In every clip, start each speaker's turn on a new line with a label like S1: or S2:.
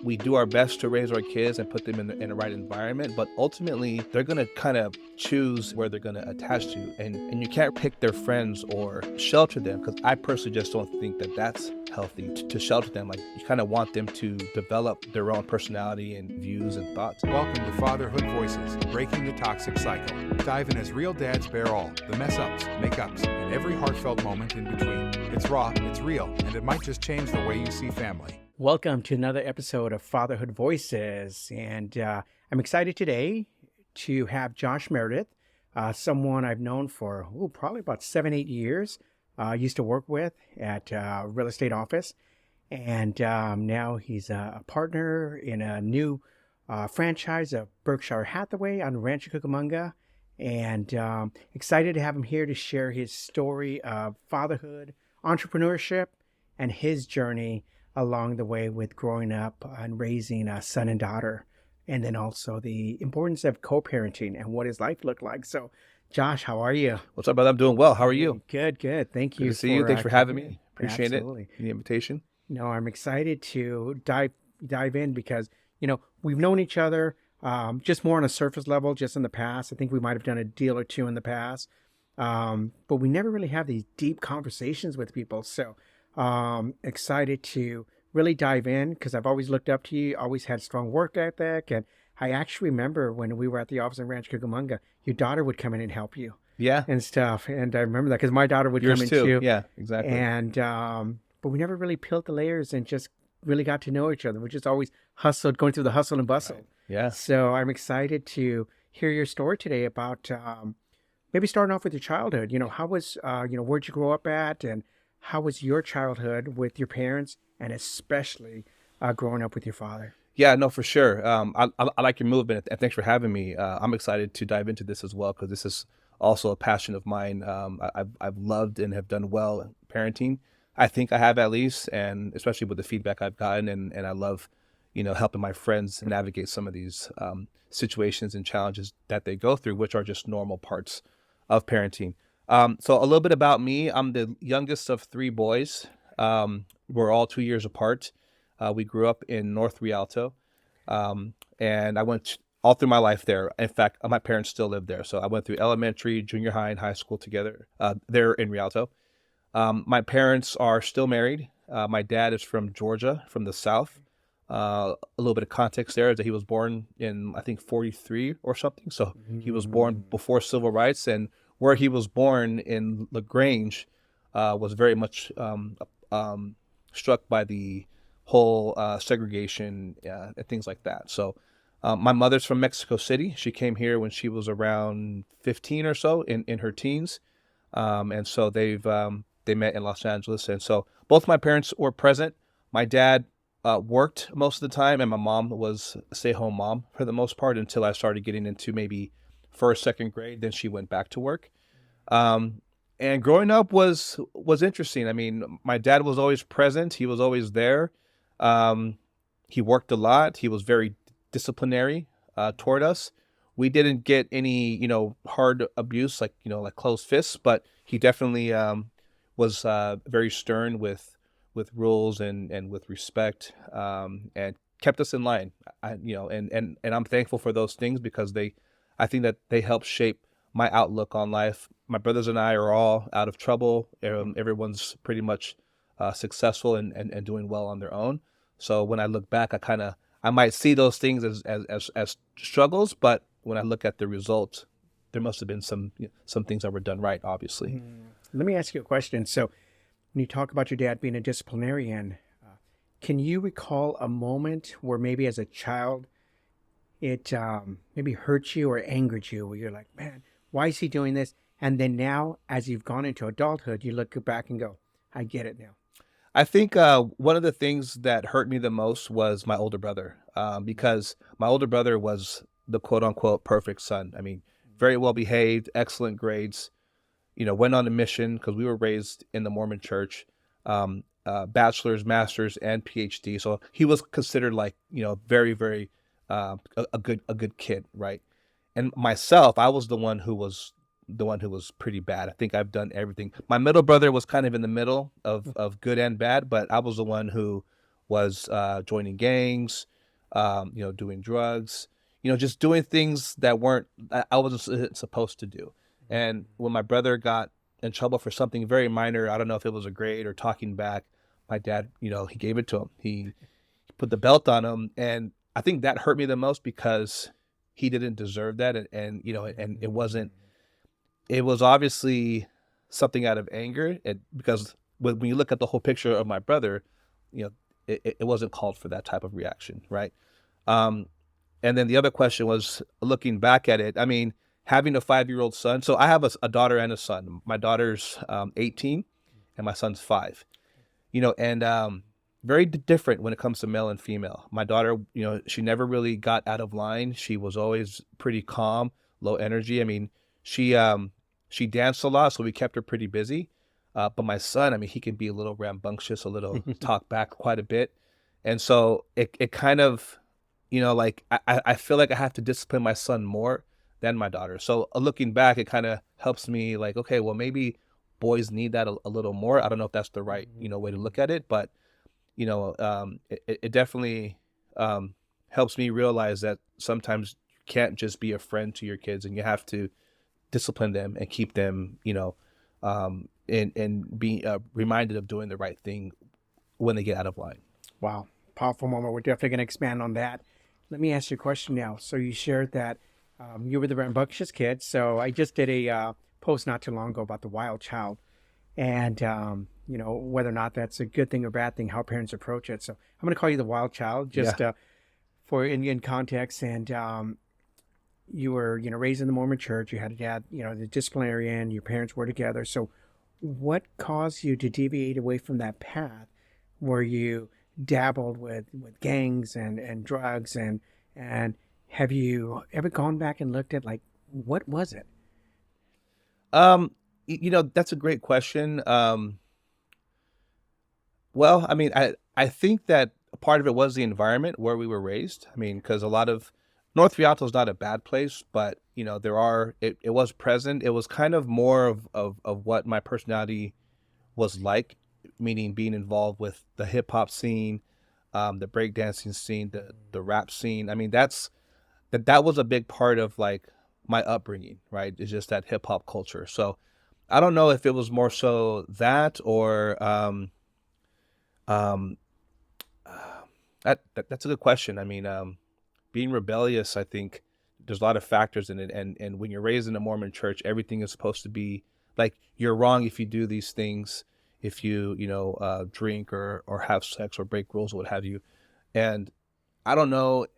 S1: We do our best to raise our kids and put them in the right environment, but ultimately they're going to kind of choose where they're going to attach to, and you can't pick their friends or shelter them, because I personally just don't think that that's healthy to shelter them. Like, you kind of want them to develop their own personality and views and thoughts.
S2: Welcome to Fatherhood Voices, breaking the toxic cycle. Dive in as real dads bear all, the mess ups, make-ups, and every heartfelt moment in between. It's raw, it's real, and it might just change the way you see family.
S3: Welcome to another episode of Fatherhood Voices, and I'm excited today to have Josh Meredith, someone I've known for probably about 7-8 years. Used to work with at a real estate office, and now he's a partner in a new franchise of Berkshire Hathaway on Rancho Cucamonga, and excited to have him here to share his story of fatherhood, entrepreneurship, and his journey along the way with growing up and raising a son and daughter, and then also the importance of co-parenting and what his life looked like. So, Josh, how are you?
S1: What's up, brother? I'm doing well. How are you?
S3: Good. Thank you.
S1: Good to see you. Thanks for having me. Appreciate
S3: Absolutely.
S1: it. The invitation.
S3: No, I'm excited to dive in because, we've known each other just more on a surface level, just in the past. I think we might have done a deal or two in the past, but we never really have these deep conversations with people. So excited to really dive in because I've always looked up to you, always had strong work ethic. And I actually remember when we were at the office in Rancho Cucamonga, your daughter would come in and help you.
S1: Yeah.
S3: And stuff. And I remember that because my daughter would come in too.
S1: Yeah, exactly.
S3: And, but we never really peeled the layers and just really got to know each other. We just always going through the hustle and bustle.
S1: Right. Yeah.
S3: So I'm excited to hear your story today about maybe starting off with your childhood. How was, where'd you grow up at, and how was your childhood with your parents, and especially growing up with your father?
S1: Yeah, no, for sure. I like your movement, and thanks for having me. I'm excited to dive into this as well, because this is also a passion of mine. I've loved and have done well in parenting. I think I have, at least, and especially with the feedback I've gotten, and I love, helping my friends navigate some of these situations and challenges that they go through, which are just normal parts of parenting. So a little bit about me. I'm the youngest of 3 boys. We're all 2 years apart. We grew up in North Rialto, and I went all through my life there. In fact, my parents still live there. So I went through elementary, junior high, and high school together there in Rialto. My parents are still married. My dad is from Georgia, from the South. A little bit of context there is that he was born in, I think, 43 or something. So he was born before civil rights, and where he was born in LaGrange was very much struck by the whole segregation and things like that. So my mother's from Mexico City. She came here when she was around 15 or so in her teens. And so they met in Los Angeles. And so both my parents were present. My dad worked most of the time, and my mom was a stay-home mom for the most part until I started getting into maybe first, second grade. Then she went back to work. And growing up was interesting. I mean, my dad was always present. He was always there. He worked a lot. He was very disciplinary toward us. We didn't get any, hard abuse, like closed fists, but he definitely was very stern with rules and with respect, and kept us in line. And I'm thankful for those things, because I think that they help shape my outlook on life. My brothers and I are all out of trouble. Everyone's pretty much successful and doing well on their own. So when I look back, I might see those things as struggles, but when I look at the results, there must have been some things that were done right, obviously.
S3: Let me ask you a question. So when you talk about your dad being a disciplinarian, can you recall a moment where maybe as a child it maybe hurt you or angered you, where you're like, man, why is he doing this? And then now, as you've gone into adulthood, you look back and go, I get it now.
S1: I think one of the things that hurt me the most was my older brother, because my older brother was the quote unquote perfect son. I mean, very well behaved, excellent grades, went on a mission, because we were raised in the Mormon church, bachelor's, master's, and PhD. So he was considered like, very, very a good kid, right? And myself, I was the one who was pretty bad. I think I've done everything. My middle brother was kind of in the middle of good and bad, but I was the one who was joining gangs, doing drugs, just doing things that weren't, I wasn't supposed to do. And when my brother got in trouble for something very minor, I don't know if it was a grade or talking back, my dad, he gave it to him. He put the belt on him. And I think that hurt me the most because he didn't deserve that. And it was obviously something out of anger. And because when you look at the whole picture of my brother, you know, it wasn't called for that type of reaction. Right. Um, and then the other question was, looking back at it, I mean, having a 5-year-old son. So I have a daughter and a son. My daughter's 18 and my son's 5, and very different when it comes to male and female. My daughter, she never really got out of line. She was always pretty calm, low energy. I mean, she danced a lot, so we kept her pretty busy. But my son, I mean, he can be a little rambunctious, a little talk back quite a bit. And so it kind of, like I feel like I have to discipline my son more than my daughter. So looking back, it kind of helps me like, okay, well, maybe boys need that a little more. I don't know if that's the right, way to look at it, but, it definitely helps me realize that sometimes you can't just be a friend to your kids, and you have to discipline them and keep them, and be reminded of doing the right thing when they get out of line.
S3: Wow. Powerful moment. We're definitely going to expand on that. Let me ask you a question now. So you shared that you were the rambunctious kid. So I just did a post not too long ago about the wild child, and whether or not that's a good thing or bad thing, how parents approach it. So I'm going to call you the wild child, just for in context. And you were raised in the Mormon Church. You had a dad, the disciplinarian. Your parents were together. So what caused you to deviate away from that path, where you dabbled with gangs and drugs, and have you ever gone back and looked at, like, what was it?
S1: That's a great question. Well, I mean, I think that a part of it was the environment where we were raised. I mean, because a lot of North Rialto is not a bad place, but it was present. It was kind of more of what my personality was like, meaning being involved with the hip hop scene, the breakdancing scene, the rap scene. I mean, that was a big part of like my upbringing, right? It's just that hip hop culture. So I don't know if it was more so that, or that's a good question. I mean, being rebellious, I think there's a lot of factors in it. And when you're raised in a Mormon church, everything is supposed to be like, you're wrong if you do these things, if you, drink or have sex or break rules or what have you. And I don't know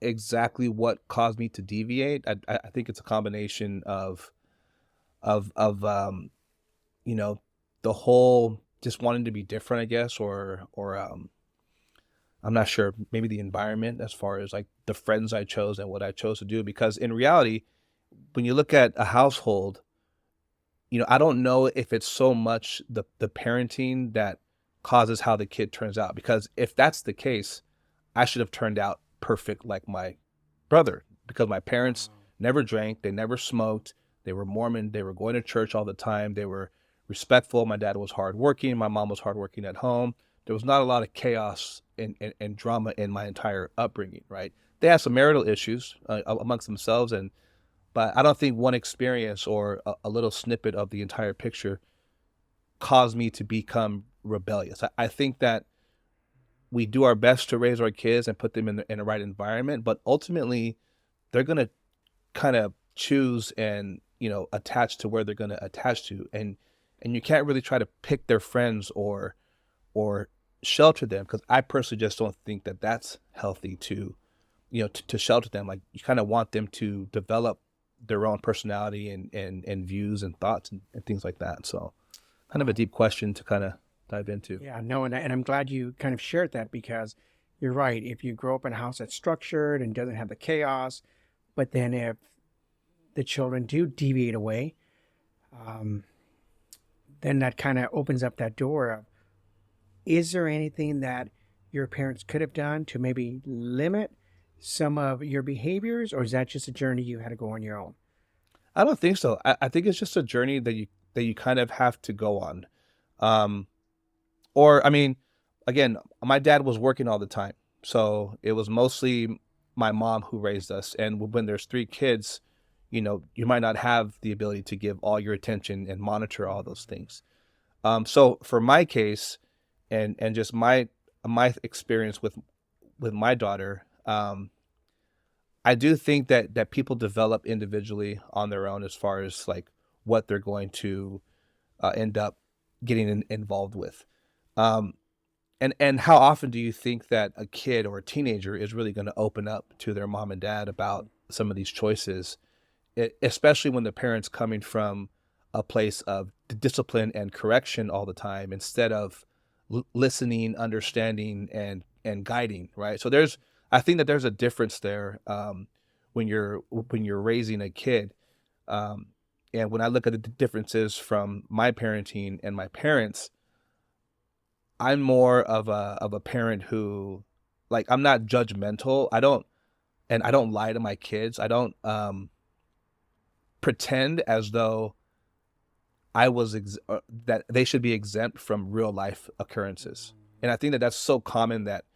S1: exactly what caused me to deviate. I think it's a combination of the whole just wanting to be different, I guess, or I'm not sure, maybe the environment, as far as like the friends I chose and what I chose to do. Because in reality, when you look at a household, I don't know if it's so much the parenting that causes how the kid turns out. Because if that's the case, I should have turned out perfect like my brother, because my parents never drank, they never smoked, they were Mormon, they were going to church all the time, they were respectful. My dad was hardworking, my mom was hardworking at home. There was not a lot of chaos and drama in my entire upbringing, right? They had some marital issues amongst themselves, but I don't think one experience or a little snippet of the entire picture caused me to become rebellious. I think that we do our best to raise our kids and put them in the right environment, but ultimately they're going to kind of choose and, attach to where they're going to attach to. And you can't really try to pick their friends or shelter them, because I personally just don't think that that's healthy to shelter them. Like, you kind of want them to develop their own personality and views and thoughts and things like that. So kind of a deep question to kind of dive into.
S3: Yeah, no, and I'm glad you kind of shared that, because you're right. If you grow up in a house that's structured and doesn't have the chaos, but then if the children do deviate away, then that kind of opens up that door of, is there anything that your parents could have done to maybe limit some of your behaviors, or is that just a journey you had to go on your own?
S1: I don't think so. I think it's just a journey that you kind of have to go on. Or, I mean, again, my dad was working all the time. So it was mostly my mom who raised us. And when there's three kids, you might not have the ability to give all your attention and monitor all those things. So for my case, and just my experience with my daughter, I do think that people develop individually on their own as far as like what they're going to end up getting involved with. Um, and how often do you think that a kid or a teenager is really going to open up to their mom and dad about some of these choices, especially when the parents coming from a place of discipline and correction all the time instead of listening, understanding, and guiding, right? So I think that there's a difference there, when you're raising a kid. Um, and when I look at the differences from my parenting and my parents, I'm more of a parent who, like, I'm not judgmental. I don't lie to my kids. I don't pretend as though that they should be exempt from real life occurrences. And I think that that's so common that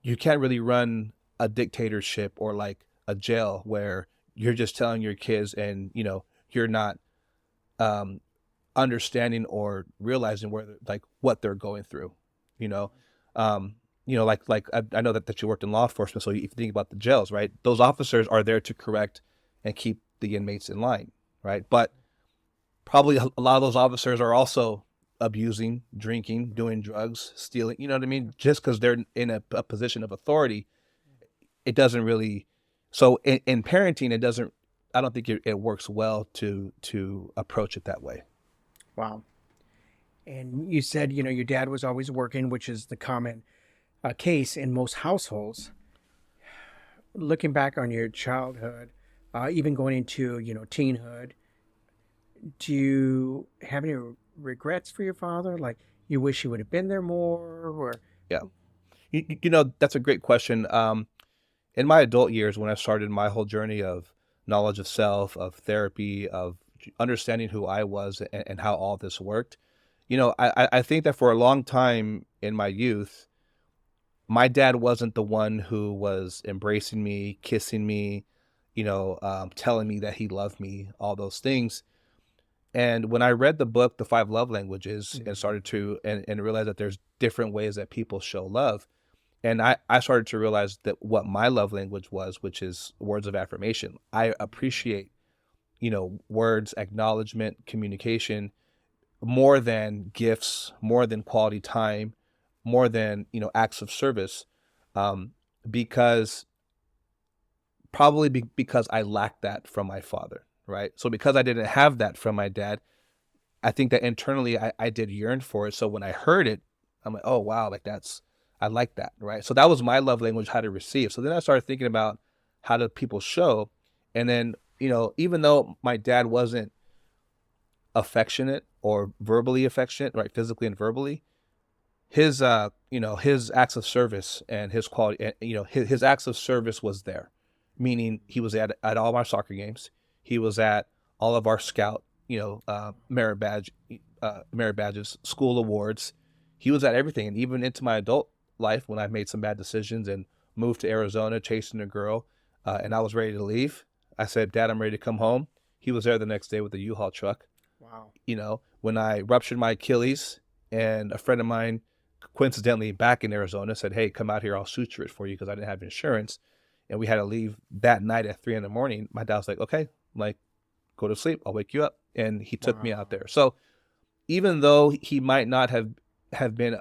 S1: you can't really run a dictatorship or like a jail where you're just telling your kids, and you're not um understanding or realizing what they're going through. you know like I know that you worked in law enforcement, so if you think about the jails, right, those officers are there to correct and keep the inmates in line, right? But probably a lot of those officers are also abusing, drinking, doing drugs, stealing, you know what I mean? Just because they're in a position of authority, it doesn't really. So in parenting, it doesn't. I don't think it works well to approach it that way.
S3: Wow. And you said, your dad was always working, which is the common case in most households. Looking back on your childhood, even going into, teenhood, do you have any regrets for your father? Like you wish he would have been there more, or?
S1: Yeah, that's a great question. In my adult years, when I started my whole journey of knowledge of self, of therapy, of understanding who I was and how all this worked, I think that for a long time in my youth, my dad wasn't the one who was embracing me, kissing me, telling me that he loved me, all those things. And when I read the book, The Five Love Languages, and started to and realized that there's different ways that people show love, and I started to realize that what my love language was, which is words of affirmation. I appreciate, words, acknowledgement, communication more than gifts, more than quality time, more than, acts of service, um, because because I lacked that from my father, right? So because I didn't have that from my dad, I think that internally I did yearn for it. So when I heard it, I'm like, oh wow, like I like that, right? So that was my love language, how to receive. So then I started thinking about how do people show, and then even though my dad wasn't affectionate or verbally affectionate, right, physically and verbally, his acts of service and his quality, his acts of service was there, meaning he was at all my soccer games, he was at all of our scout, merit badges, school awards. He was at everything, and even into my adult life when I made some bad decisions and moved to Arizona chasing a girl, and I was ready to leave. I said, "Dad, I'm ready to come home." He was there the next day with a U-Haul truck.
S3: Wow.
S1: When I ruptured my Achilles, and a friend of mine, coincidentally back in Arizona, said, "Hey, come out here, I'll suture it for you," because I didn't have insurance, and we had to leave that night at 3 a.m. My dad was like, "Okay, like, go to sleep, I'll wake you up," and he took me out there. So even though he might not have been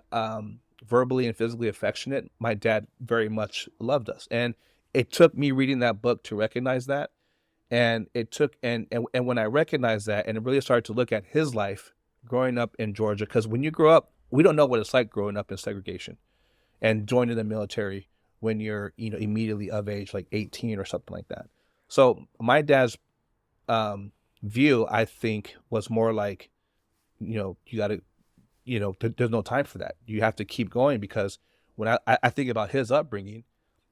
S1: verbally and physically affectionate, my dad very much loved us, and it took me reading that book to recognize that. And it took and when I recognized that and really started to look at his life growing up in Georgia, because when you grow up, we don't know what it's like growing up in segregation and joining the military when you're immediately of age, like 18 or something like that. So my dad's view, I think, was more like, you got to, there's no time for that. You have to keep going, because when I think about his upbringing,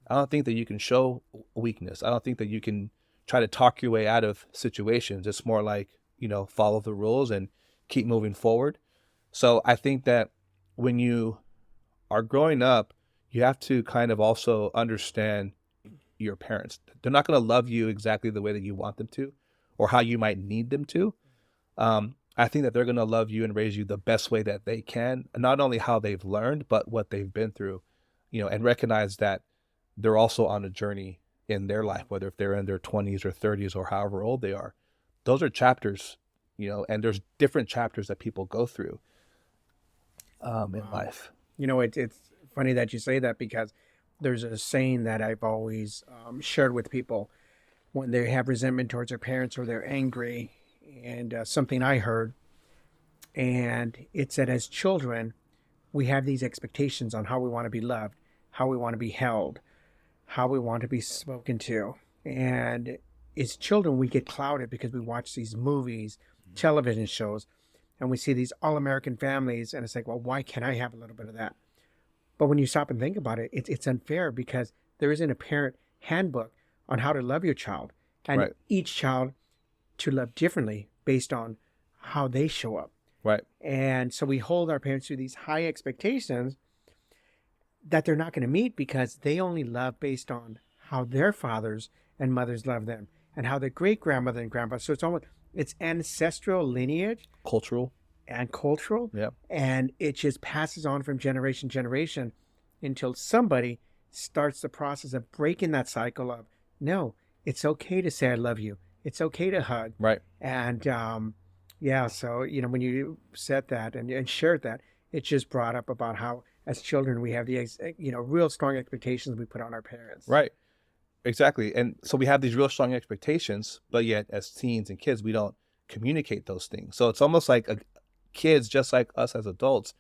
S1: I don't think that you can show weakness. I don't think that you can try to talk your way out of situations. It's more like, follow the rules and keep moving forward. So I think that when you are growing up, you have to kind of also understand your parents. They're not going to love you exactly the way that you want them to, or how you might need them to. I think that they're going to love you and raise you the best way that they can, not only how they've learned, but what they've been through, and recognize that they're also on a journey in their life, whether if they're in their 20s or 30s or however old they are. Those are chapters, and there's different chapters that people go through in life.
S3: It's funny that you say that, because there's a saying that I've always shared with people when they have resentment towards their parents or they're angry, and something I heard, and it said, as children, we have these expectations on how we want to be loved, how we want to be held, how we want to be spoken to. And as children, we get clouded because we watch these movies, television shows, and we see these all-American families, and it's like, well, why can't I have a little bit of that? But when you stop and think about it, it's unfair, because there isn't a parent handbook on how to love your child, and
S1: Right.
S3: each child to love differently based on how they show up.
S1: Right.
S3: And so we hold our parents to these high expectations that they're not going to meet, because they only love based on how their fathers and mothers love them, and how their great grandmother and grandpa. So it's ancestral lineage
S1: Cultural.
S3: and cultural.
S1: Yeah.
S3: And it just passes on from generation to generation until somebody starts the process of breaking that cycle of, no, it's okay to say I love you. It's okay to hug.
S1: Right.
S3: And so, when you said that and shared that, it just brought up about how as children we have the, real strong expectations we put on our parents.
S1: Right. Exactly. And so we have these real strong expectations, but yet as teens and kids, we don't communicate those things. So it's almost like kids, just like us as adults,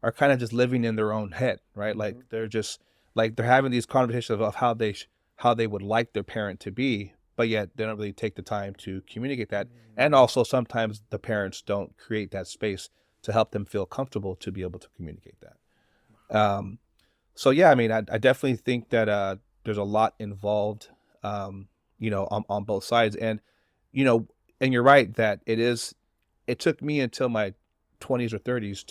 S1: are kind of just living in their own head, right? Like they're just like, they're having these conversations of how they would like their parent to be, but yet they don't really take the time to communicate that. And also sometimes the parents don't create that space to help them feel comfortable to be able to communicate that. So yeah, I mean, I definitely think that there's a lot involved, on both sides. And, and you're right that it took me until my 20s or 30s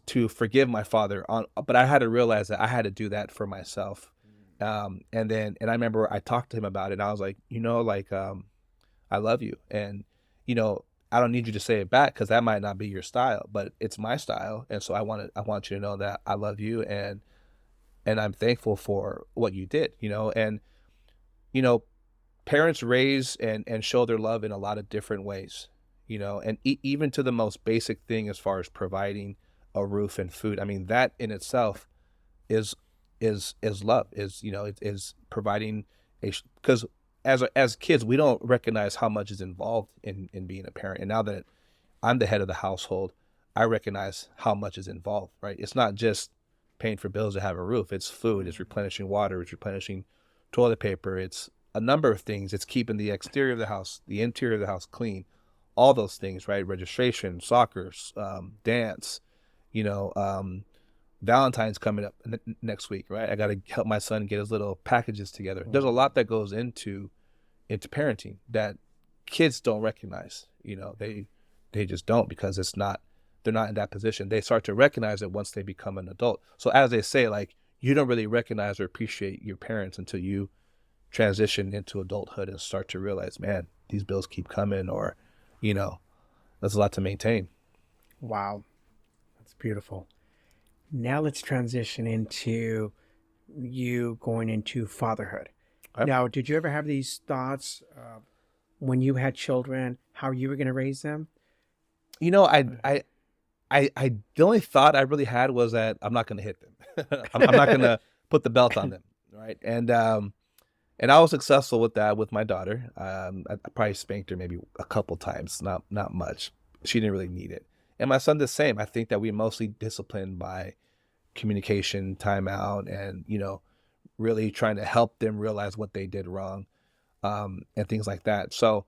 S1: to forgive my father but I had to realize that I had to do that for myself. And I remember I talked to him about it, and I was like, I love you. And, I don't need you to say it back, because that might not be your style, but it's my style. And so I want you to know that I love you, and I'm thankful for what you did, and, parents raise and show their love in a lot of different ways, and even to the most basic thing, as far as providing a roof and food. I mean, that in itself is love, is providing because as kids, we don't recognize how much is involved in being a parent. And now that I'm the head of the household, I recognize how much is involved, right? It's not just paying for bills to have a roof. It's food, it's replenishing water, it's replenishing toilet paper. It's a number of things. It's keeping the exterior of the house, the interior of the house clean, all those things, right? Registration, soccer, dance, Valentine's coming up next week, right? I got to help my son get his little packages together. There's a lot that goes into parenting that kids don't recognize. They just don't, because they're not in that position. They start to recognize it once they become an adult. So as they say, like, you don't really recognize or appreciate your parents until you transition into adulthood and start to realize, man, these bills keep coming, or, there's a lot to maintain.
S3: Wow. That's beautiful. Now let's transition into you going into fatherhood.
S1: Okay.
S3: Now, did you ever have these thoughts when you had children, how you were going to raise them?
S1: I the only thought I really had was that I'm not going to hit them. I'm not going to put the belt on them, right? And I was successful with that with my daughter. I probably spanked her maybe a couple times, not much. She didn't really need it. And my son the same. I think that we mostly disciplined by communication, timeout, and really trying to help them realize what they did wrong, and things like that. So,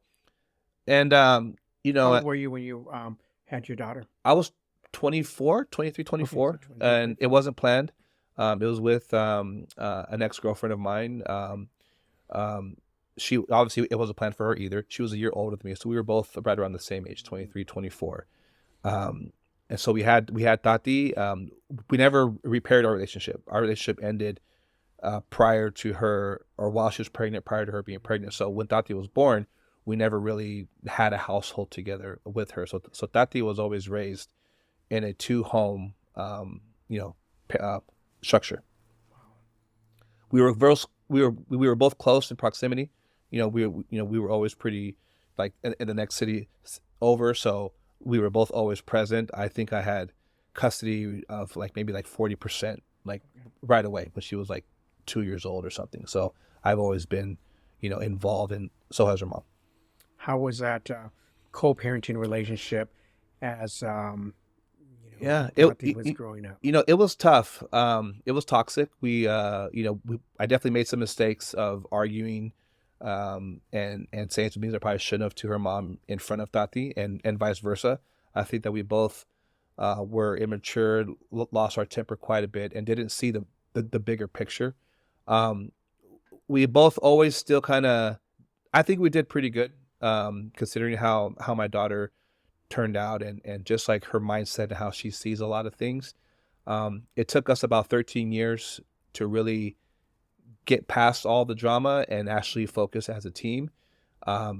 S1: and
S3: How old were you when you had your daughter?
S1: I was 24, 23, 24,
S3: Okay, so 23,
S1: and it wasn't planned. It was with an ex-girlfriend of mine. She obviously, it wasn't planned for her either. She was a year older than me, so we were both right around the same age, 23, 24. and so we had Tati. We never repaired our relationship. Our relationship ended prior to her, or while she was pregnant, prior to her being pregnant. So when Tati was born, we never really had a household together with her. So Tati was always raised in a two-home, you know, structure. We were both close in proximity. We were always pretty, like, in the next city over. So we were both always present. I think I had custody of like maybe like 40%, like right away when she was like 2 years old or something. So I've always been, involved, and so has her mom.
S3: How was that co-parenting relationship as
S1: Yeah,
S3: Tati was growing up?
S1: it was tough. It was toxic. I definitely made some mistakes of arguing, and saying some things I probably shouldn't have to her mom in front of Tati, and vice versa. I think that we both were immature, lost our temper quite a bit, and didn't see the bigger picture. Um, we both always still kind of, I think we did pretty good, considering how my daughter turned out, and just like her mindset and how she sees a lot of things. It took us about 13 years to really get past all the drama and actually focus as a team.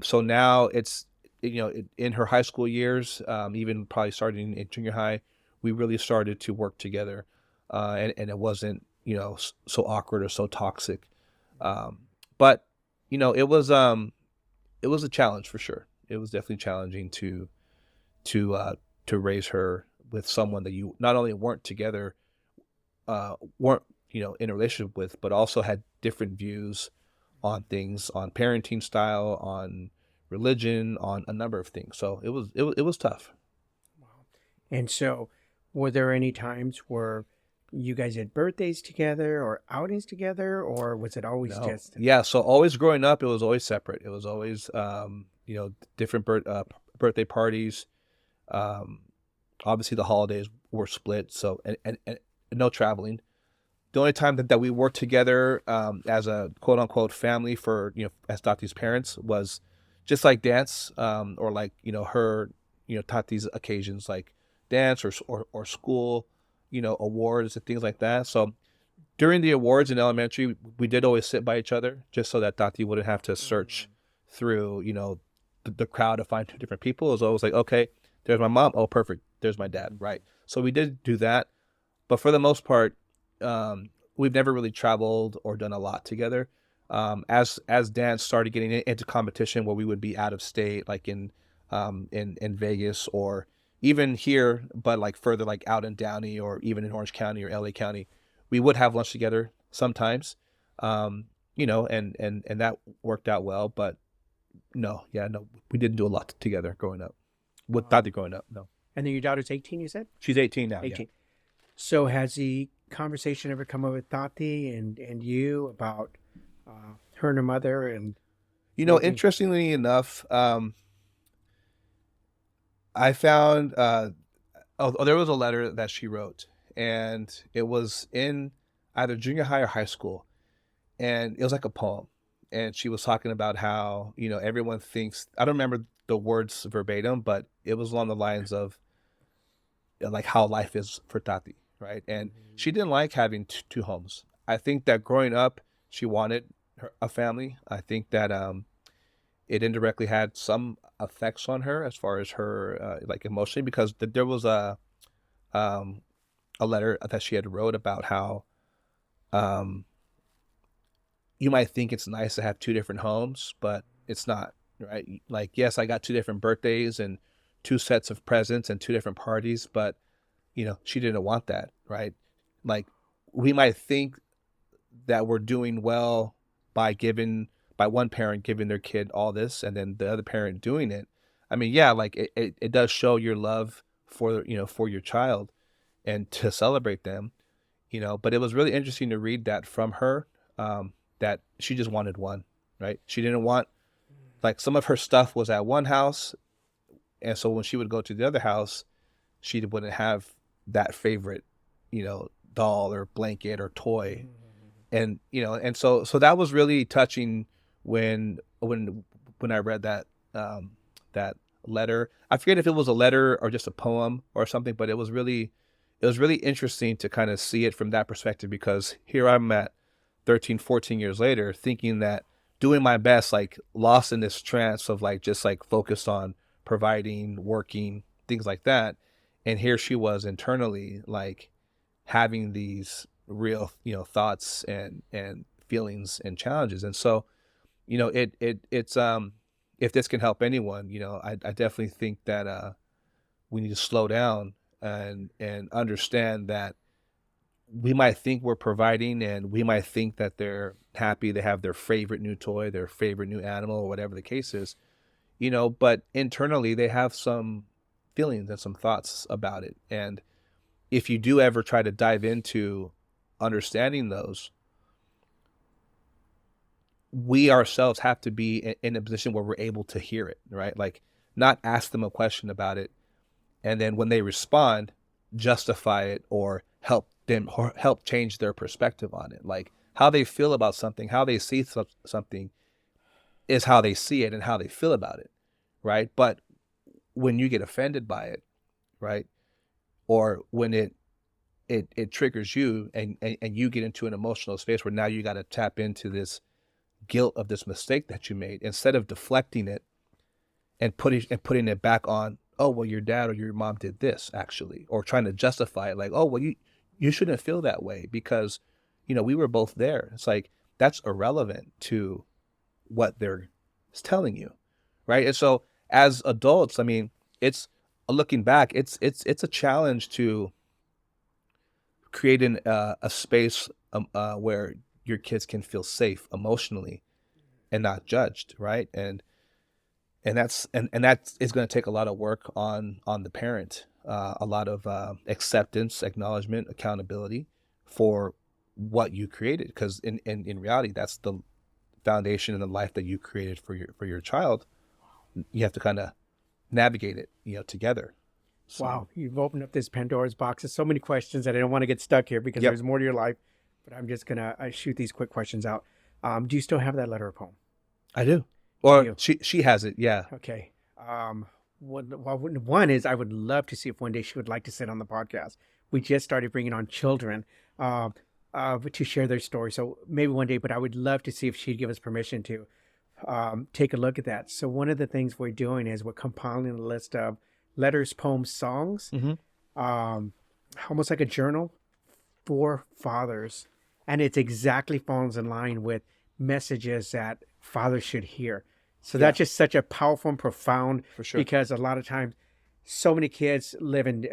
S1: So now it's, in her high school years, even probably starting in junior high, we really started to work together, and it wasn't, so awkward or so toxic. But it was a challenge for sure. It was definitely challenging to raise her with someone that you not only weren't together, weren't in a relationship with, but also had different views on things, on parenting style, on religion, on a number of things. So it was tough.
S3: And so, were there any times where you guys had birthdays together or outings together, or was it always
S1: No.
S3: just?
S1: Yeah. So always growing up, it was always separate. It was always, different birthday parties. Um, Obviously, the holidays were split. So, and no traveling. The only time that we worked together, as a quote unquote family for, as Tati's parents, was just like dance, or like, her, Tati's occasions, like dance, or school, awards and things like that. So during the awards in elementary, we did always sit by each other just so that Tati wouldn't have to search through, the crowd to find two different people. It was always like, okay, there's my mom. Oh, perfect. There's my dad. Right. So we did do that. But for the most part, we've never really traveled or done a lot together. As dance started getting into competition where we would be out of state, like in Vegas, or even here, but like further, like out in Downey, or even in Orange County or LA County, we would have lunch together sometimes. And that worked out well. But no, yeah, no, we didn't do a lot together growing up. With Tati growing up, no.
S3: And then your daughter's 18, you said?
S1: She's 18 now.
S3: 18. So has the conversation ever come up with Tati and you about her and her mother? And
S1: Interestingly enough, I found, there was a letter that she wrote, and it was in either junior high or high school, and it was like a poem, and she was talking about how, everyone thinks, I don't remember the words verbatim, but it was along the lines of like how life is for Tati, right? And she didn't like having two homes. I think that growing up, she wanted a family. I think that it indirectly had some effects on her as far as her, like, emotionally, because there was a letter that she had wrote about how, you might think it's nice to have two different homes, but it's not, right? Like, yes, I got two different birthdays and two sets of presents and two different parties, but she didn't want that, right? Like, we might think that we're doing well by one parent giving their kid all this, and then the other parent doing it. I mean, yeah, like it does show your love for your child, and to celebrate them, but it was really interesting to read that from her, that she just wanted one, right? She didn't want, like, some of her stuff was at one house, and so when she would go to the other house, she wouldn't have that favorite, doll or blanket or toy. And so that was really touching when I read that letter. I forget if it was a letter or just a poem or something, but it was really interesting to kind of see it from that perspective, because here I'm at 13, 14 years later thinking that doing my best, like lost in this trance of like just like focused on providing, working, things like that. And here she was internally like having these real, thoughts and feelings and challenges. And so, it's if this can help anyone, I definitely think that we need to slow down and understand that we might think we're providing, and we might think that they're happy, they have their favorite new toy, their favorite new animal, or whatever the case is, but internally they have some feelings and some thoughts about it. And if you do ever try to dive into understanding those, we ourselves have to be in a position where we're able to hear it, right? Like, not ask them a question about it, and then when they respond, justify it or help them or help change their perspective on it. Like, how they feel about something, how they see something is how they see it and how they feel about it, right? But when you get offended by it, right, or when it triggers you, and you get into an emotional space where now you got to tap into this guilt of this mistake that you made, instead of deflecting it and putting it back on, oh well, your dad or your mom did this actually, or trying to justify it like, oh well, you shouldn't feel that way because we were both there. It's like, that's irrelevant to what they're telling you, right? And so as adults, I mean, it's looking back, it's a challenge to create a space where your kids can feel safe emotionally and not judged, right? And that is going to take a lot of work on the parent, a lot of acceptance, acknowledgement, accountability for what you created, because in reality, that's the foundation in the life that you created for your child. You have to kind of navigate it, together. So,
S3: Wow, you've opened up this Pandora's box. There's so many questions that I don't want to get stuck here because
S1: Yep.
S3: there's more to your life. But I'm just gonna shoot these quick questions out. Do you still have that letter or poem?
S1: I do. Or
S3: you?
S1: she has it, yeah.
S3: Okay. One is, I would love to see if one day she would like to sit on the podcast. We just started bringing on children to share their story. So maybe one day, but I would love to see if she'd give us permission to take a look at that. So one of the things we're doing is we're compiling a list of letters, poems, songs, almost like a journal for fathers. And it exactly falls in line with messages that fathers should hear. So that's just such a powerful and profound,
S1: For sure.
S3: because a lot of times so many kids live in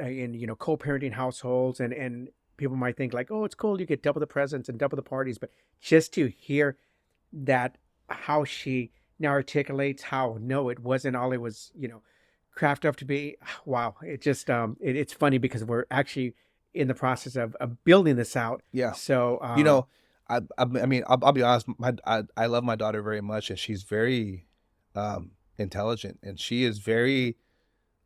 S3: co-parenting households, and people might think like, oh, it's cool, you get double the presents and double the parties. But just to hear that, how she now articulates how, no, it wasn't all it was, craft up to be. Wow. It just, it's funny because we're actually in the process of building this out.
S1: Yeah.
S3: So,
S1: I mean, I'll be honest. I love my daughter very much, and she's very intelligent, and she is very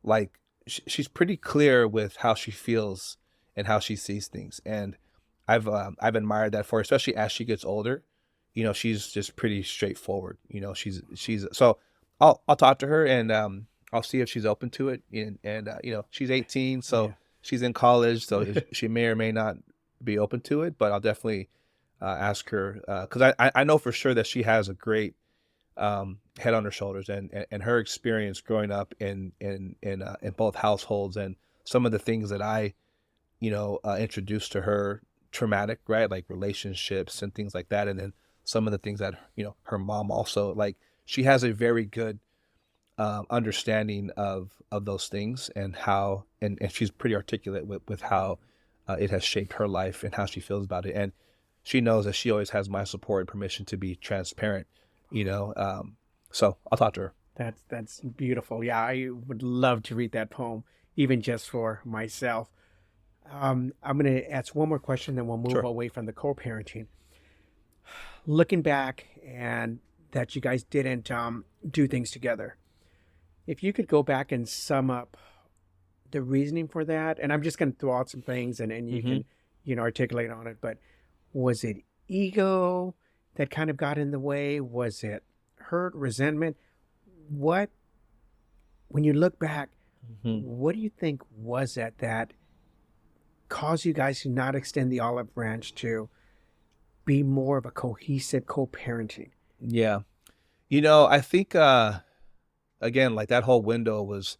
S1: like she's pretty clear with how she feels and how she sees things, and I've admired that for her, especially as she gets older. She's just pretty straightforward. She's so I'll talk to her, and I'll see if she's open to it, and she's 18, so
S3: Yeah.
S1: she's in college, so she may or may not be open to it, but I'll definitely ask her, because I know for sure that she has a great head on her shoulders, and her experience growing up in both households, and some of the things that I introduced to her, traumatic, right, like relationships and things like that, and then some of the things that her mom also, like, she has a very good understanding of those things, and how and she's pretty articulate with how it has shaped her life and how she feels about it, and she knows that she always has my support and permission to be transparent, so I'll talk to her.
S3: That's beautiful. Yeah, I would love to read that poem, even just for myself. I'm going to ask one more question, then we'll move
S1: Sure.
S3: away from the co-parenting. Looking back, and that you guys didn't do things together, if you could go back and sum up the reasoning for that, and I'm just going to throw out some things, and you can articulate on it, but was it ego that kind of got in the way? Was it hurt, resentment? What when you look back,
S1: Hmm.
S3: what do you think was it that caused you guys to not extend the olive branch to be more of a cohesive co-parenting?
S1: Yeah. I think again, like that whole window was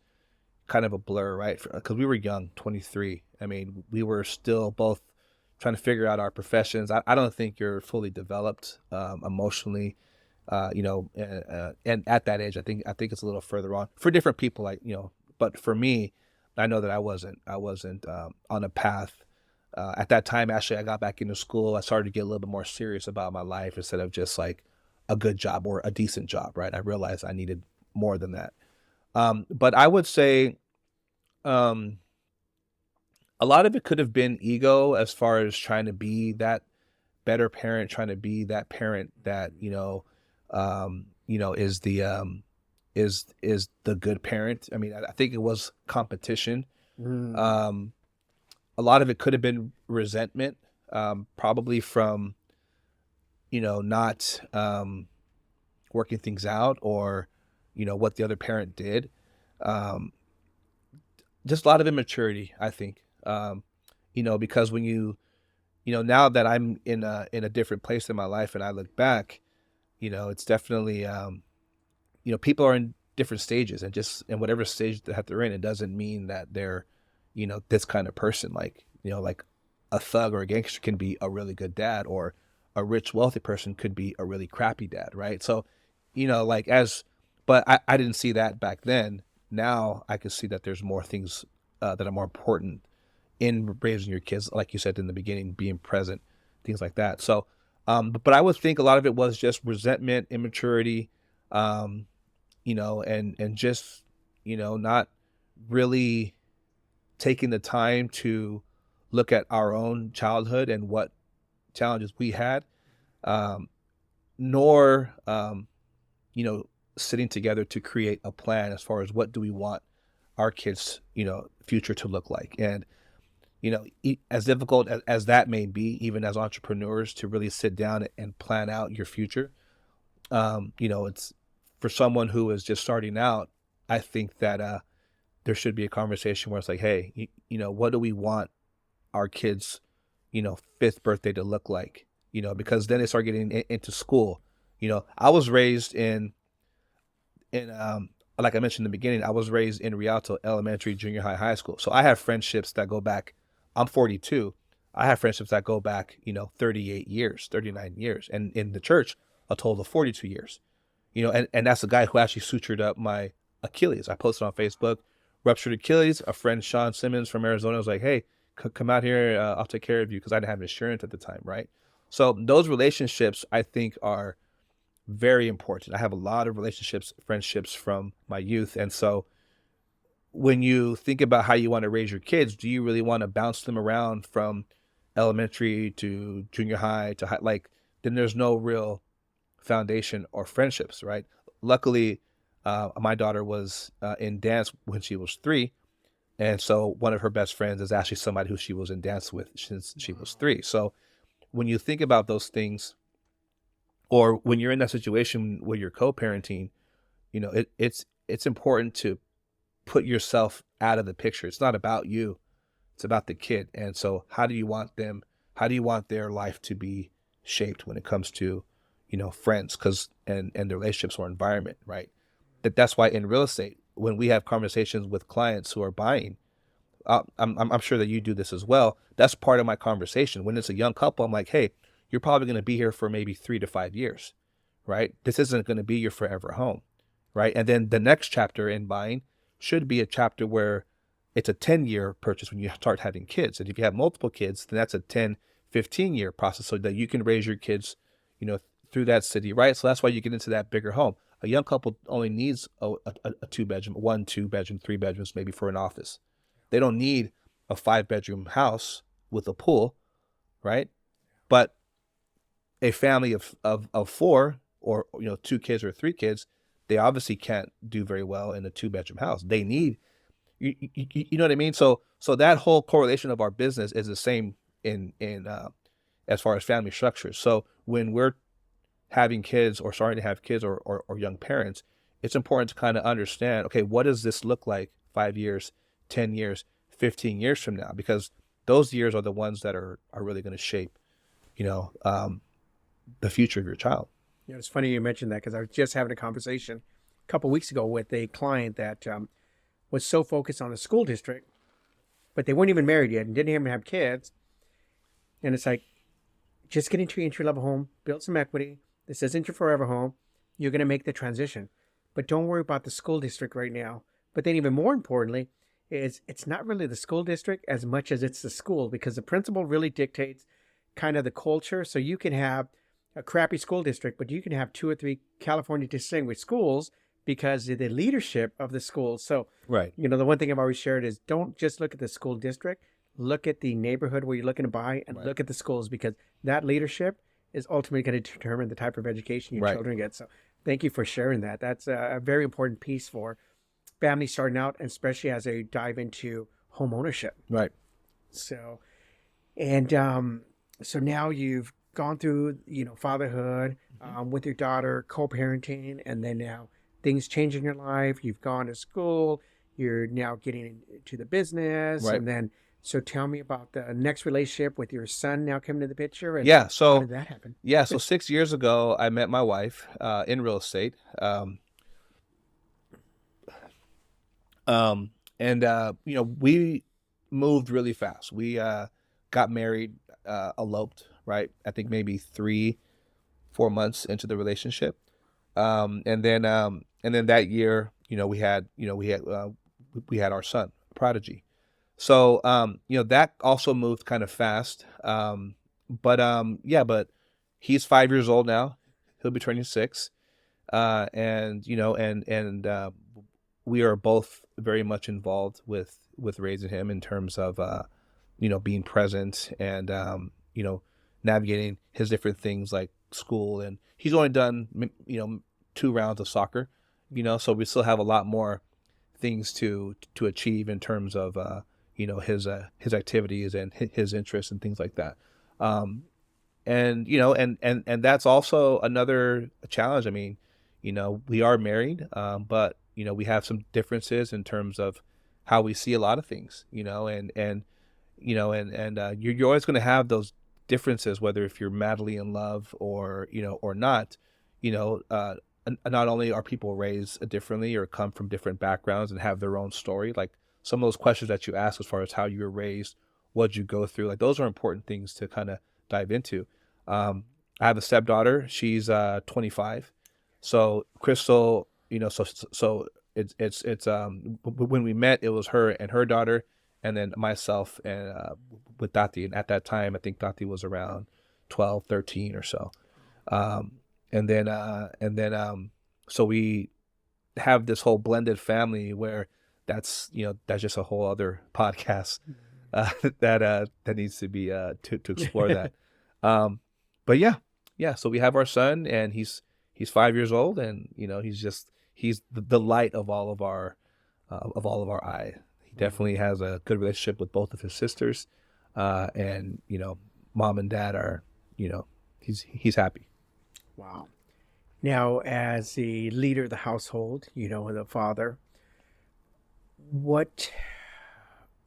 S1: kind of a blur, right? Because we were young, 23. I mean, we were still both trying to figure out our professions. I don't think you're fully developed emotionally, and at that age, I think it's a little further on for different people, like But for me, I know that I wasn't on a path. At that time, actually, I got back into school. I started to get a little bit more serious about my life instead of just like a good job or a decent job, right? I realized I needed more than that. But I would say um, a lot of it could have been ego as far as trying to be that better parent, trying to be that parent that is the good parent. I mean, I think it was competition.
S3: Mm.
S1: Um, a lot of it could have been resentment, probably from not working things out or what the other parent did. Um, just a lot of immaturity, I think. Because when now that I'm in a different place in my life and I look back, it's definitely people are in different stages, and just in whatever stage that they're in, it doesn't mean that they're this kind of person. Like like a thug or a gangster can be a really good dad, or a rich wealthy person could be a really crappy dad, right? So like as but I didn't see that back then. Now I can see that there's more things that are more important in raising your kids, like you said in the beginning, being present, things like that. So, but I would think a lot of it was just resentment, immaturity, um, and just not really taking the time to look at our own childhood and what challenges we had, um, nor sitting together to create a plan as far as what do we want our kids future to look like. And as difficult as that may be, even as entrepreneurs, to really sit down and plan out your future, it's for someone who is just starting out. I think that there should be a conversation where it's like, hey, what do we want our kids, fifth birthday to look like? Because then they start getting into school. I was raised in like I mentioned in the beginning, I was raised in Rialto Elementary, junior high, high school. So I have friendships that go back. I'm 42. I have friendships that go back, 38 years, 39 years. And in the church, a total of 42 years. And that's the guy who actually sutured up my Achilles. I posted on Facebook, ruptured Achilles. A friend, Sean Simmons from Arizona, was like, hey, come out here. I'll take care of you, because I didn't have insurance at the time, right? So those relationships, I think, are very important. I have a lot of relationships, friendships from my youth. And so when you think about how you want to raise your kids, do you really want to bounce them around from elementary to junior high to high? Like, then there's no real foundation or friendships, right? Luckily, my daughter was in dance when she was 3. And so one of her best friends is actually somebody who she was in dance with since she was 3. So when you think about those things, or when you're in that situation where you're co-parenting, it's important to put yourself out of the picture. It's not about you, it's about the kid. And so how do you want their life to be shaped when it comes to friends, because and the relationships or environment, right? That's why in real estate, when we have conversations with clients who are buying, I'm sure that you do this as well. That's part of my conversation. When it's a young couple, I'm like, hey, you're probably going to be here for maybe 3 to 5 years, right? This isn't going to be your forever home, right? And then the next chapter in buying should be a chapter where it's a 10-year purchase when you start having kids. And if you have multiple kids, then that's a 10, 15-year process, so that you can raise your kids, through that city, right? So that's why you get into that bigger home. A young couple only needs a 2 bedroom, 1, 2 bedroom, 3 bedrooms, maybe for an office. They don't need a 5 bedroom house with a pool, right? But a family of 4, or 2 kids or 3 kids, they obviously can't do very well in a 2 bedroom house. They need you know what I mean? So that whole correlation of our business is the same in as far as family structures. So when we're having kids or starting to have kids, or young parents, it's important to kind of understand, okay, what does this look like 5 years, 10 years, 15 years from now? Because those years are the ones that are really going to shape, you know, the future of your child.
S3: It's funny you mentioned that because I was just having a conversation a couple weeks ago with a client that was so focused on the school district, but they weren't even married yet and didn't even have kids. And it's like, just get into your entry-level home, build some equity. This isn't your forever home. You're going to make the transition. But don't worry about the school district right now. But then even more importantly, is it's not really the school district as much as it's the school, because the principal really dictates kind of the culture. So you can have a crappy school district, but you can have 2 or 3 California distinguished schools because of the leadership of the schools. So,
S1: Right.
S3: the one thing I've always shared is don't just look at the school district, look at the neighborhood where you're looking to buy, and look at the schools, because that leadership is ultimately going to determine the type of education your children get. So thank you for sharing that. That's a very important piece for families starting out, and especially as they dive into home ownership.
S1: Right.
S3: So, and so now you've gone through, fatherhood with your daughter, co-parenting, and then now things change in your life. You've gone to school. You're now getting into the business,
S1: Right.
S3: and then so tell me about the next relationship with your son now coming to the picture. And
S1: Yeah.
S3: how
S1: So
S3: did that happen?
S1: yeah. So 6 years ago, I met my wife in real estate. And we moved really fast. We got married, eloped, right? I think maybe 3-4 months into the relationship. And then that year, we had our son, Prodigy. So, that also moved kind of fast. But he's 5 years old now. He'll be turning 6. And we are both very much involved with raising him in terms of, being present and, navigating his different things like school. And he's only done, 2 rounds of soccer, so we still have a lot more things to achieve in terms of, his activities and his interests and things like that. And that's also another challenge. I mean, we are married, but we have some differences in terms of how we see a lot of things, you're always going to have those differences, whether if you're madly in love or not. Not only are people raised differently or come from different backgrounds and have their own story, like some of those questions that you ask as far as how you were raised, what you go through, like those are important things to kind of dive into. I have a stepdaughter. She's 25. So Crystal, so it's when we met, it was her and her daughter, and then myself and with Dati. And at that time, I think Dati was around 12, 13 or so. And then so we have this whole blended family where that's just a whole other podcast that needs to be to explore that. But yeah. So we have our son, and he's 5 years old, and he's the light of all of our eye. He definitely has a good relationship with both of his sisters, and mom and dad are he's happy.
S3: Wow. Now, as the leader of the household, the father, what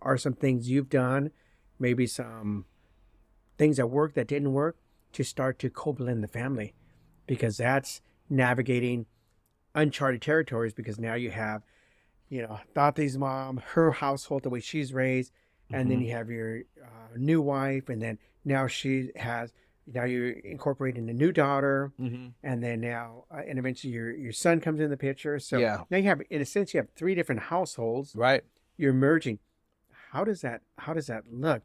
S3: are some things you've done, maybe some things that worked that didn't work, to start to co-blend the family? Because that's navigating uncharted territories, because now you have, Tati's mom, her household, the way she's raised, and then you have your new wife, and then now you're incorporating a new daughter, and then now, and eventually your son comes in the picture. So now you have, in a sense, you have 3 different households.
S1: Right.
S3: You're merging. How does that look?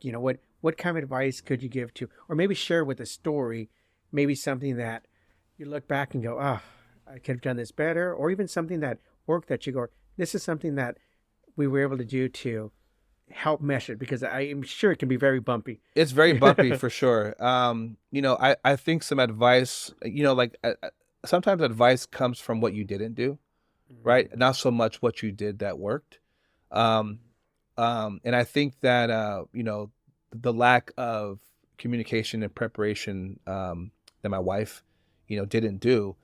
S3: What kind of advice could you give to, or maybe share with a story, maybe something that you look back and go, I could have done this better, or even something that worked that you go, this is something that we were able to do to help mesh it, because I am sure it can be very bumpy.
S1: It's very bumpy for sure. I think some advice, sometimes advice comes from what you didn't do, right? Not so much what you did that worked. And I think that, the lack of communication and preparation that my wife, didn't do,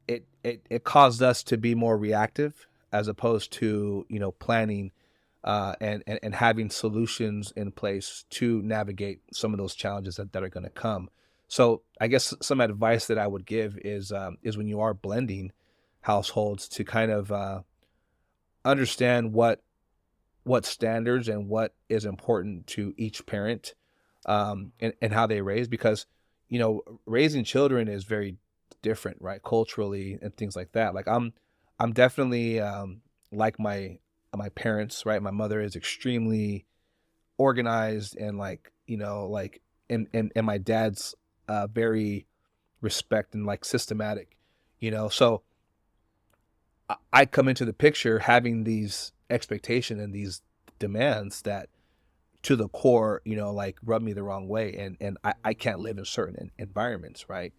S1: it caused us to be more reactive as opposed to, planning and having solutions in place to navigate some of those challenges that are going to come. So I guess some advice that I would give is when you are blending households to kind of understand what standards and what is important to each parent, and how they raise, because raising children is very different, right, culturally and things like that. Like I'm definitely like my parents, right? My mother is extremely organized and and my dad's very respect and like systematic, so I come into the picture having these expectations and these demands that to the core, like rub me the wrong way. And I can't live in certain environments, right?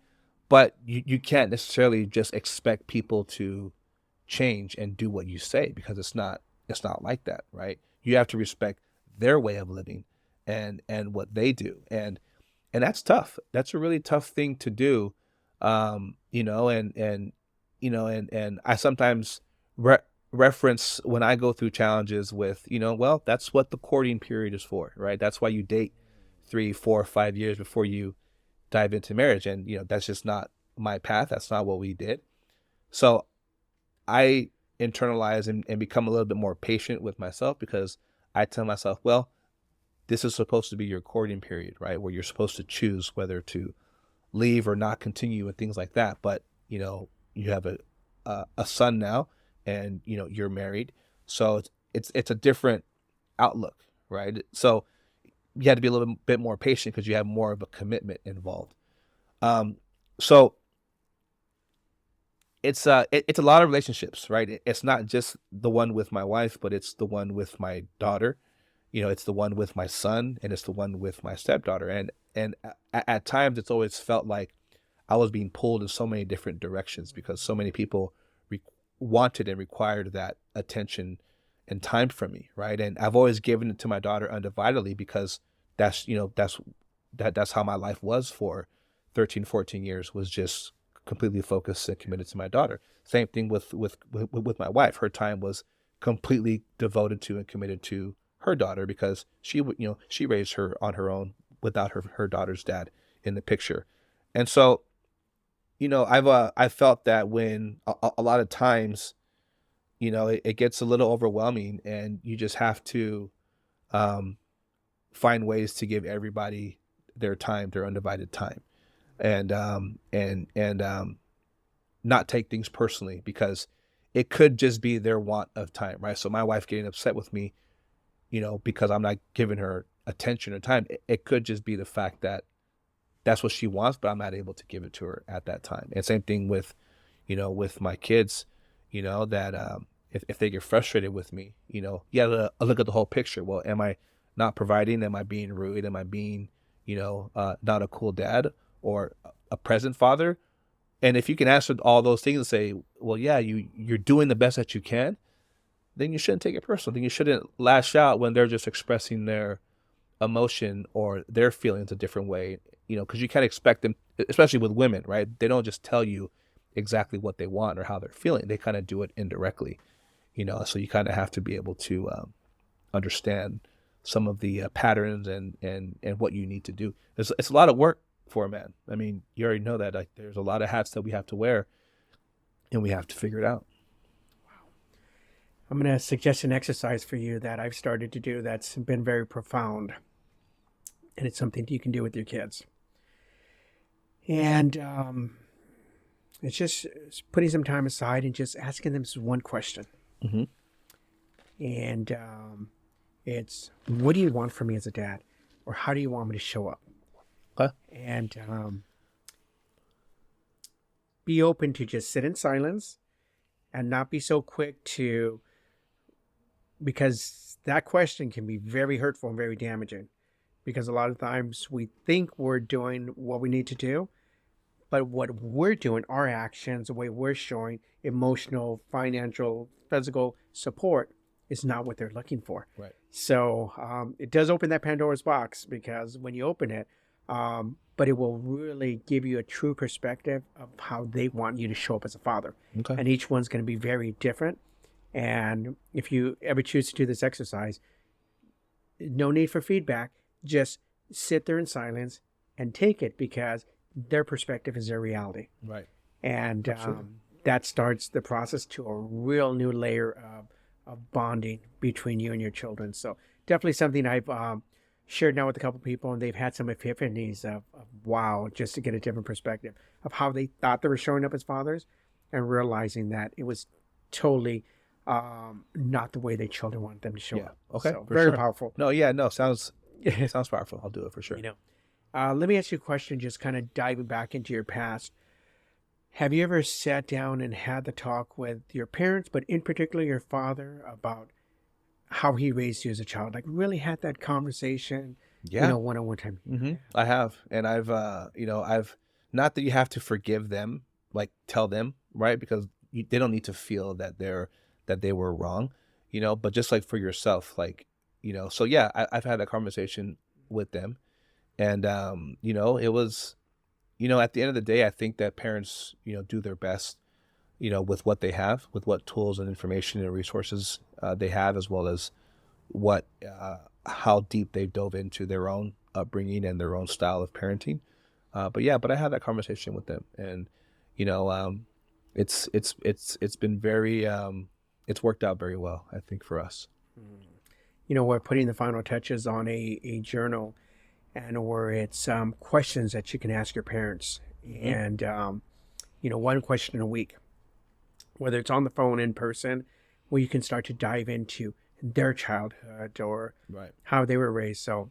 S1: But you can't necessarily just expect people to change and do what you say, because it's not like that, right? You have to respect their way of living and what they do. And that's tough. That's a really tough thing to do. And I sometimes reference when I go through challenges with, well, that's what the courting period is for, right? That's why you date 3, 4, 5 years before you dive into marriage. And, that's just not my path. That's not what we did. So I internalize and become a little bit more patient with myself, because I tell myself, well, this is supposed to be your courting period, right? Where you're supposed to choose whether to leave or not continue and things like that. But, you have a son now, and, you're married. So it's a different outlook, right? So you have to be a little bit more patient because you have more of a commitment involved. So it's a lot of relationships, right? It's not just the one with my wife, but it's the one with my daughter. It's the one with my son, and it's the one with my stepdaughter. And at times it's always felt like I was being pulled in so many different directions, because so many people wanted and required that attention and time from me, right? And I've always given it to my daughter undividedly, because that's how my life was for 13, 14 years, was just completely focused and committed to my daughter. Same thing with my wife. Her time was completely devoted to and committed to her daughter, because she raised her on her own without her daughter's dad in the picture. And so, I felt that when a lot of times, it gets a little overwhelming, and you just have to find ways to give everybody their time, their undivided time, and not take things personally, because it could just be their want of time, right? So my wife getting upset with me, because I'm not giving her attention or time, it could just be the fact that that's what she wants, but I'm not able to give it to her at that time. And same thing with, with my kids, that if they get frustrated with me, I look at the whole picture. Well, am I not providing? Am I being rude? Am I being, not a cool dad or a present father? And if you can answer all those things and say, well, yeah, you're doing the best that you can, then you shouldn't take it personal. Then you shouldn't lash out when they're just expressing their emotion or their feelings a different way, because you can't expect them, especially with women, right? They don't just tell you exactly what they want or how they're feeling. They kind of do it indirectly, so you kind of have to be able to understand some of the patterns and what you need to do. It's a lot of work for a man. I mean, you already know that, like, there's a lot of hats that we have to wear, and we have to figure it out.
S3: I'm going to suggest an exercise for you that I've started to do that's been very profound. And it's something you can do with your kids. And it's just putting some time aside and just asking them this one question.
S1: Mm-hmm.
S3: And it's, what do you want from me as a dad? Or how do you want me to show up?
S1: Okay.
S3: And be open to just sit in silence and not be so quick to, because that question can be very hurtful and very damaging, because a lot of times we think we're doing what we need to do, but what we're doing, our actions, the way we're showing emotional, financial, physical support is not what they're looking for.
S1: Right.
S3: So it does open that Pandora's box, because when you open it, but it will really give you a true perspective of how they want you to show up as a father.
S1: Okay.
S3: And each one's going to be very different. And if you ever choose to do this exercise, no need for feedback. Just sit there in silence and take it, because their perspective is their reality.
S1: Right.
S3: And
S1: Absolutely.
S3: that starts the process to a real new layer of bonding between you and your children. So definitely something I've shared now with a couple people, and they've had some epiphanies of wow, just to get a different perspective of how they thought they were showing up as fathers, and realizing that it was totally not the way their children wanted them to show
S1: Yeah.
S3: up.
S1: Okay.
S3: So
S1: For
S3: very
S1: sure.
S3: powerful.
S1: No. Yeah. No. Sounds powerful. I'll do it for sure.
S3: You know, let me ask you a question, just kind of diving back into your past. Have you ever sat down and had the talk with your parents, but in particular your father, about how he raised you as a child? Like really had that conversation,
S1: Yeah.
S3: one-on-one time.
S1: I have, and I've not that you have to forgive them, like tell them, right? Because they don't need to feel that they were wrong, but just like for yourself, like, so yeah, I've had a conversation with them, and it was, at the end of the day, I think that parents, do their best, with what they have, with what tools and information and resources they have, as well as what how deep they've dove into their own upbringing and their own style of parenting. But I had that conversation with them, and it's been very it's worked out very well, I think, for us.
S3: We're putting the final touches on a journal, and where it's questions that you can ask your parents, and one question a week, whether it's on the phone, in person, where you can start to dive into their childhood or
S1: Right.
S3: how they were raised. So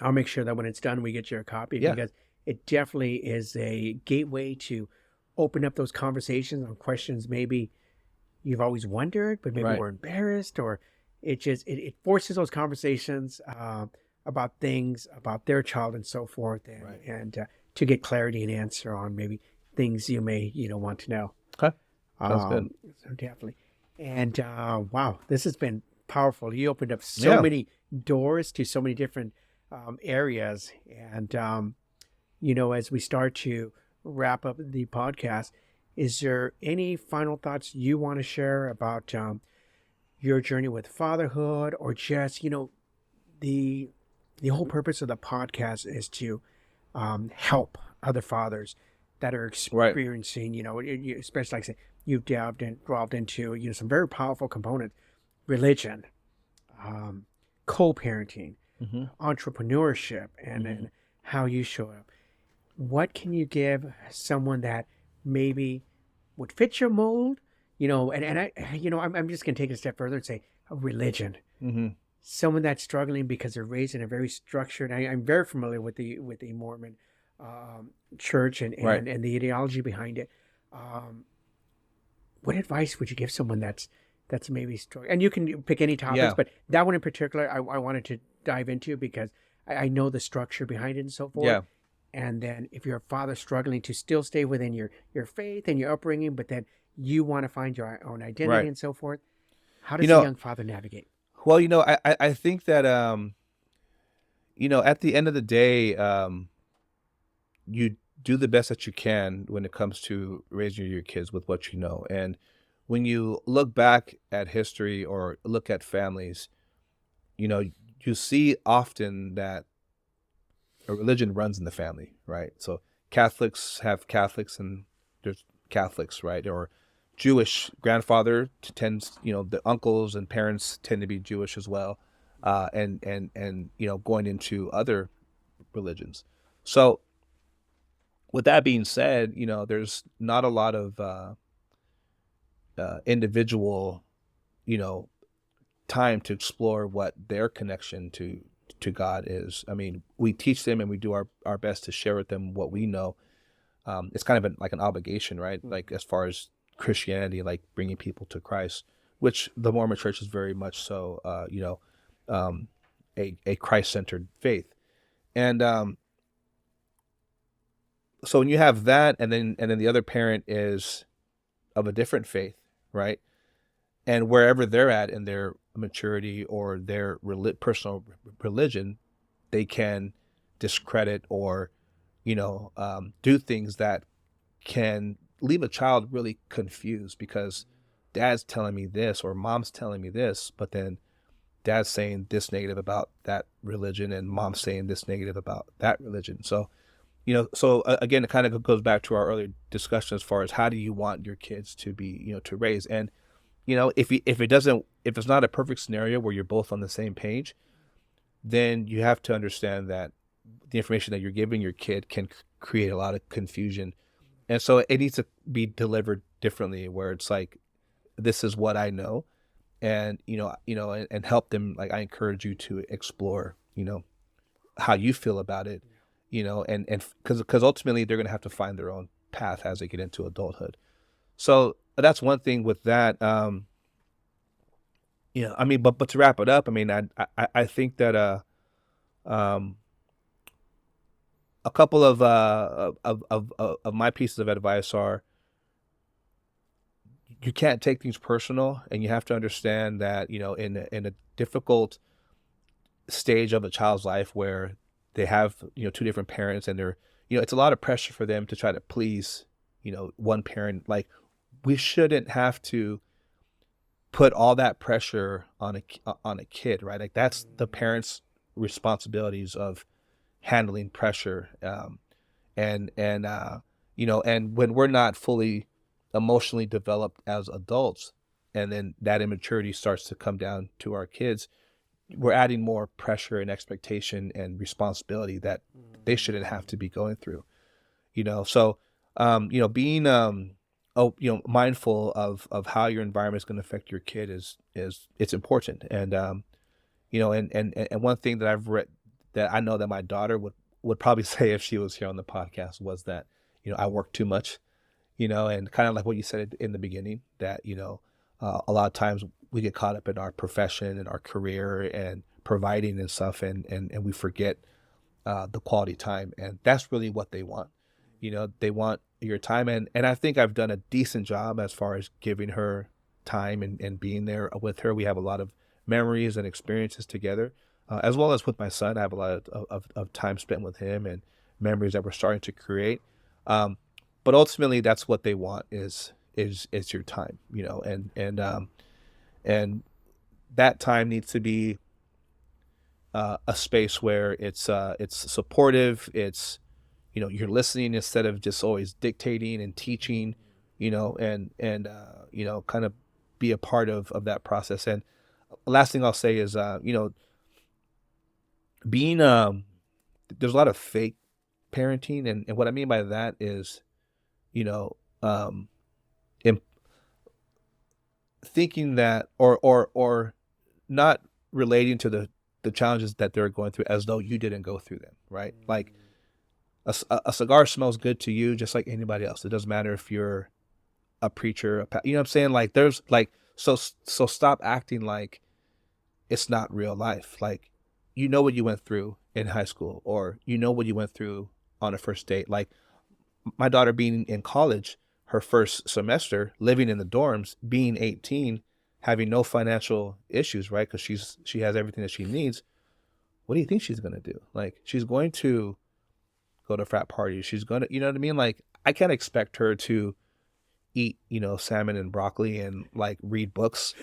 S3: I'll make sure that when it's done, we get you a copy,
S1: Yeah.
S3: because it definitely is a gateway to open up those conversations on questions maybe you've always wondered, but maybe
S1: Right.
S3: were embarrassed, or it forces those conversations about things about their child and so forth, and
S1: Right.
S3: To get clarity and answer on maybe things you may want to know.
S1: Okay. Sounds good.
S3: So definitely. And wow, this has been powerful. You opened up so
S1: Yeah.
S3: many doors to so many different areas. And, as we start to wrap up the podcast, is there any final thoughts you want to share about your journey with fatherhood, or just, the whole purpose of the podcast is to help other fathers that are
S1: Right.
S3: experiencing, especially like I say, you've delved into, some very powerful components: religion, co-parenting,
S1: Mm-hmm.
S3: entrepreneurship, and how you show up. What can you give someone that maybe would fit your mold? I'm just going to take it a step further and say a religion.
S1: Mm-hmm.
S3: Someone that's struggling because they're raised in a very structured. I'm very familiar with the Mormon church and
S1: Right.
S3: the ideology behind it. What advice would you give someone that's maybe struggling? And you can pick any topics,
S1: Yeah.
S3: but that one in particular, I wanted to dive into, because I know the structure behind it and so forth.
S1: Yeah.
S3: And then if you're a father struggling to still stay within your faith and your upbringing, but then you want to find your own identity
S1: Right.
S3: and so forth, how does
S1: You know-
S3: a young father navigate?
S1: Well, I think that at the end of the day, you do the best that you can when it comes to raising your kids with what you know. And when you look back at history or look at families, you see often that a religion runs in the family, right? So Catholics have Catholics, and there's Catholics, right? Or Jewish grandfather tends, the uncles and parents tend to be Jewish as well, and going into other religions. So with that being said, there's not a lot of individual, time to explore what their connection to God is. I mean, we teach them and we do our best to share with them what we know. It's kind of like an obligation, right? Like as far as Christianity, like bringing people to Christ, which the Mormon Church is very much so, a Christ-centered faith. And so when you have that, and then the other parent is of a different faith, right? And wherever they're at in their maturity or their personal religion, they can discredit or do things that can leave a child really confused, because dad's telling me this or mom's telling me this, but then dad's saying this negative about that religion and mom's saying this negative about that religion. So, again, it kind of goes back to our earlier discussion as far as how do you want your kids to be, to raise. And, if it's not a perfect scenario where you're both on the same page, then you have to understand that the information that you're giving your kid can create a lot of confusion. And so it needs to be delivered differently, where it's like, this is what I know. And, and help them. Like, I encourage you to explore, how you feel about it, and because ultimately they're going to have to find their own path as they get into adulthood. So that's one thing with that. I mean, but to wrap it up, I mean, I think that um, a couple of my pieces of advice are, you can't take things personal, and you have to understand that, in a difficult stage of a child's life where they have, two different parents, and they're, it's a lot of pressure for them to try to please, one parent. Like, we shouldn't have to put all that pressure on a kid, right? Like, that's the parents' responsibilities of handling pressure. And when we're not fully emotionally developed as adults, and then that immaturity starts to come down to our kids, we're adding more pressure and expectation and responsibility that they shouldn't have to be going through. So being mindful of how your environment is going to affect your kid is it's important. And and one thing that I've read, that I know that my daughter would probably say if she was here on the podcast, was that I work too much, and kind of like what you said in the beginning, that a lot of times we get caught up in our profession and our career and providing and stuff, and we forget the quality time. And that's really what they want. They want your time. And I think I've done a decent job as far as giving her time and being there with her. We have a lot of memories and experiences together, as well as with my son. I have a lot of time spent with him and memories that we're starting to create. But ultimately, that's what they want is your time, and that time needs to be a space where it's supportive. It's, you're listening instead of just always dictating and teaching, and kind of be a part of that process. And last thing I'll say is, being there's a lot of fake parenting, and what I mean by that is, um, thinking that, or not relating to the challenges that they're going through as though you didn't go through them, right? Like, a cigar smells good to you just like anybody else. It doesn't matter if you're a preacher, you know what I'm saying? Like, there's like, so stop acting like it's not real life. Like, what you went through in high school, or what you went through on a first date. Like, my daughter being in college, her first semester, living in the dorms, being 18, having no financial issues, right? Because she has everything that she needs. What do you think she's going to do? Like, she's going to go to frat parties. She's going to, you know what I mean? Like, I can't expect her to eat, salmon and broccoli and like read books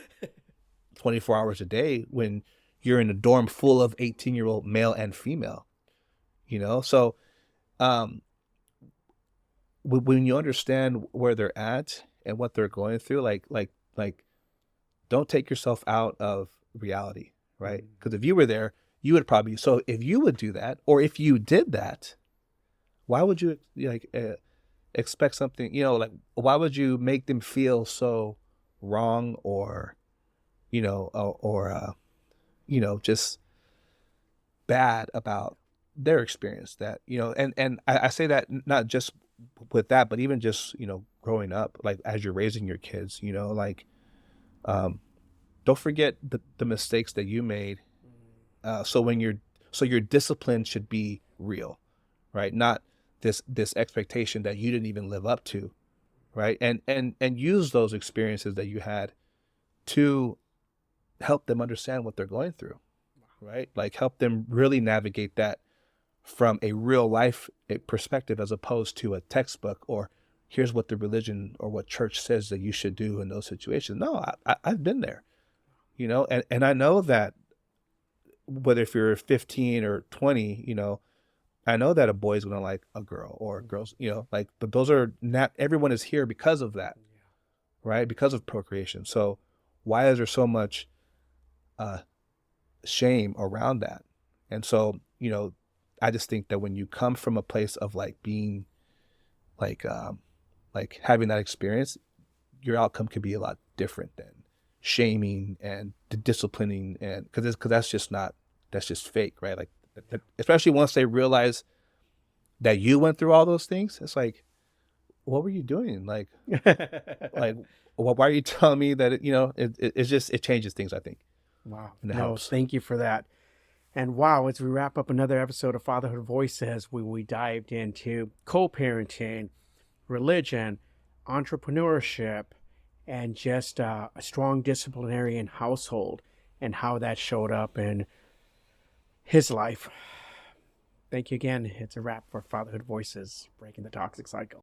S1: 24 hours a day when you're in a dorm full of 18-year-old male and female, So, when you understand where they're at and what they're going through, like, don't take yourself out of reality, right? Because if you were there, you would probably, so if you would do that, or if you did that, why would you expect something, like, why would you make them feel so wrong, or, just bad about their experience? That, and I say that not just with that, but even just, growing up, like, as you're raising your kids, like, don't forget the mistakes that you made. So your discipline should be real, right? Not this expectation that you didn't even live up to, right? And use those experiences that you had to help them understand what they're going through, right? Like, help them really navigate that from a real life perspective, as opposed to a textbook, or here's what the religion or what church says that you should do in those situations. No, I've been there, and I know that whether if you're 15 or 20, I know that a boy's going to like a girl, or girls, like, but those are not, everyone is here because of that, right? Because of procreation. So why is there so much shame around that? And so, I just think that when you come from a place of like being like having that experience, your outcome could be a lot different than shaming and disciplining, and because that's just fake, right? Like, especially once they realize that you went through all those things, it's like, what were you doing? Like, why are you telling me that? It's just, it changes things, I think.
S3: Wow.
S1: And it
S3: No,
S1: helps.
S3: thank you for that. And wow, as we wrap up another episode of Fatherhood Voices, we dived into co-parenting, religion, entrepreneurship, and just a strong disciplinarian household, and how that showed up in his life. Thank you again. It's a wrap for Fatherhood Voices, breaking the toxic cycle.